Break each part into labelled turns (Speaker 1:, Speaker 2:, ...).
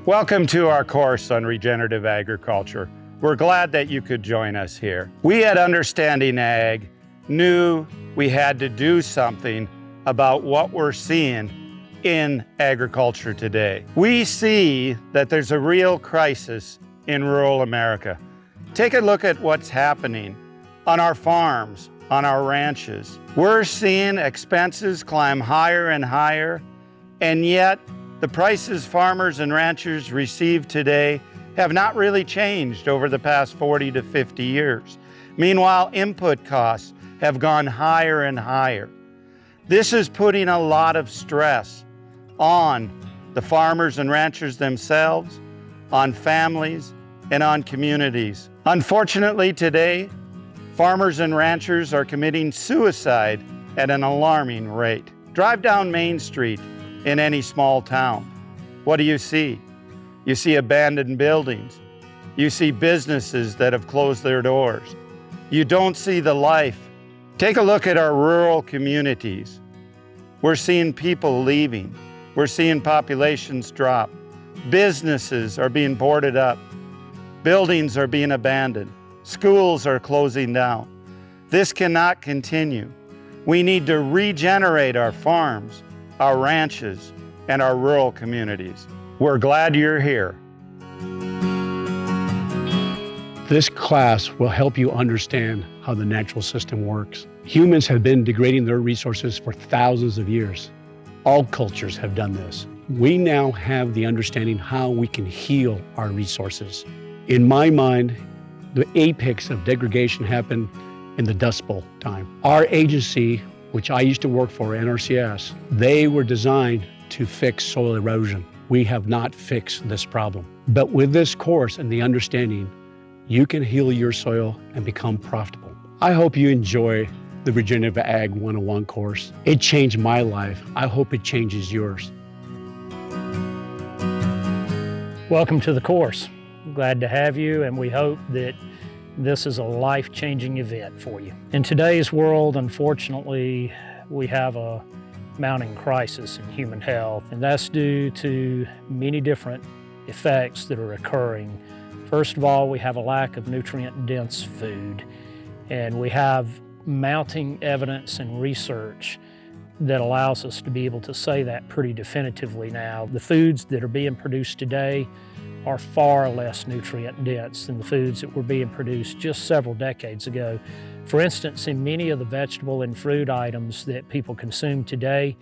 Speaker 1: Welcome to our course on regenerative agriculture. We're glad that you could join us here. We at Understanding Ag knew we had to do something about what we're seeing in agriculture today. We see that there's a real crisis in rural America. Take a look at what's happening on our farms, on our ranches. We're seeing expenses climb higher and higher, and yet the prices farmers and ranchers receive today have not really changed over the past 40 to 50 years. Meanwhile, input costs have gone higher and higher. This is putting a lot of stress on the farmers and ranchers themselves, on families, and on communities. Unfortunately, today, farmers and ranchers are committing suicide at an alarming rate. Drive down Main Street in any small town. What do you see? You see abandoned buildings. You see businesses that have closed their doors. You don't see the life. Take a look at our rural communities. We're seeing people leaving. We're seeing populations drop. Businesses are being boarded up. Buildings are being abandoned. Schools are closing down. This cannot continue. We need to regenerate our farms, our ranches, and our rural communities. We're glad you're here.
Speaker 2: This class will help you understand how the natural system works. Humans have been degrading their resources for thousands of years. All cultures have done this. We now have the understanding how we can heal our resources. In my mind, the apex of degradation happened in the Dust Bowl time. Our agency, which I used to work for, NRCS, they were designed to fix soil erosion. We have not fixed this problem. But with this course and the understanding, you can heal your soil and become profitable. I hope you enjoy the Regenerative Ag 101 course. It changed my life. I hope it changes yours.
Speaker 3: Welcome to the course. Glad to have you, and we hope that this is a life-changing event for you. In today's world, unfortunately, we have a mounting crisis in human health, and that's due to many different effects that are occurring. First of all, we have a lack of nutrient-dense food, and we have mounting evidence and research that allows us to be able to say that pretty definitively now. The foods that are being produced today are far less nutrient dense than the foods that were being produced just several decades ago. For instance, in many of the vegetable and fruit items that people consume today,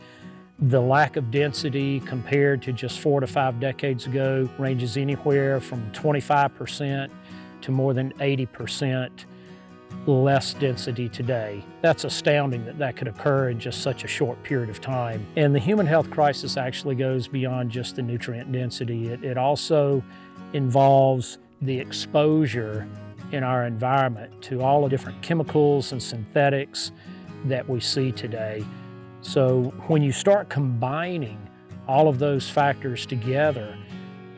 Speaker 3: the lack of density compared to just 4 to 5 decades ago ranges anywhere from 25% to more than 80% less density today. That's astounding that that could occur in just such a short period of time. And the human health crisis actually goes beyond just the nutrient density. It also involves the exposure in our environment to all the different chemicals and synthetics that we see today. So when you start combining all of those factors together,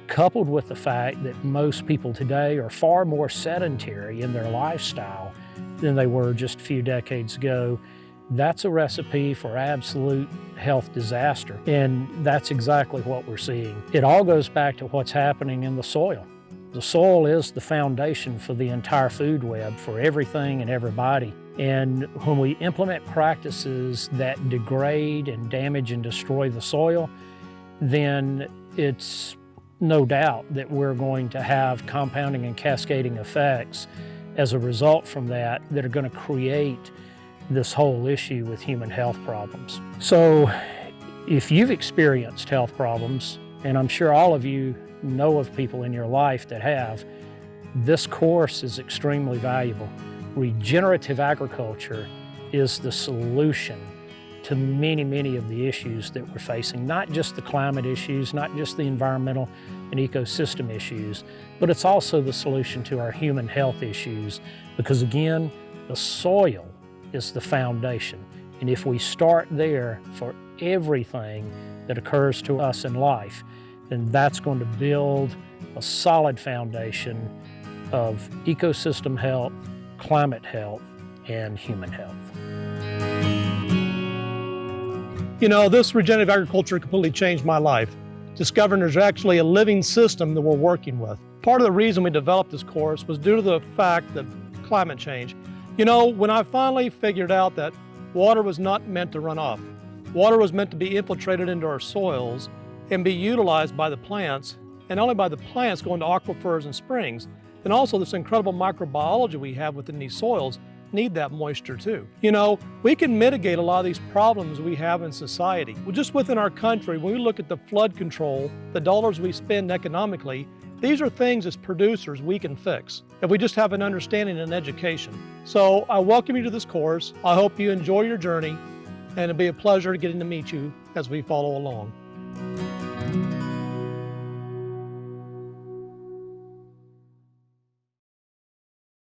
Speaker 3: coupled with the fact that most people today are far more sedentary in their lifestyle than they were just a few decades ago, that's a recipe for absolute health disaster. And that's exactly what we're seeing. It all goes back to what's happening in the soil. The soil is the foundation for the entire food web, for everything and everybody. And when we implement practices that degrade and damage and destroy the soil, then it's no doubt that we're going to have compounding and cascading effects as a result from that are going to create this whole issue with human health problems. So if you've experienced health problems, and I'm sure all of you know of people in your life that have, this course is extremely valuable. Regenerative agriculture is the solution to many, many of the issues that we're facing, not just the climate issues, not just the environmental and ecosystem issues, but it's also the solution to our human health issues, because again, the soil is the foundation. And if we start there for everything that occurs to us in life, then that's going to build a solid foundation of ecosystem health, climate health, and human health.
Speaker 4: You know, this regenerative agriculture completely changed my life. Discovering there's actually a living system that we're working with. Part of the reason we developed this course was due to the fact that climate change. You know, when I finally figured out that water was not meant to run off, water was meant to be infiltrated into our soils and be utilized by the plants, and not only by the plants going to aquifers and springs, and also this incredible microbiology we have within these soils need that moisture too. You know, we can mitigate a lot of these problems we have in society. Well, just within our country, when we look at the flood control, the dollars we spend economically, these are things as producers we can fix if we just have an understanding and education. So I welcome you to this course. I hope you enjoy your journey, and it'll be a pleasure getting to meet you as we follow along.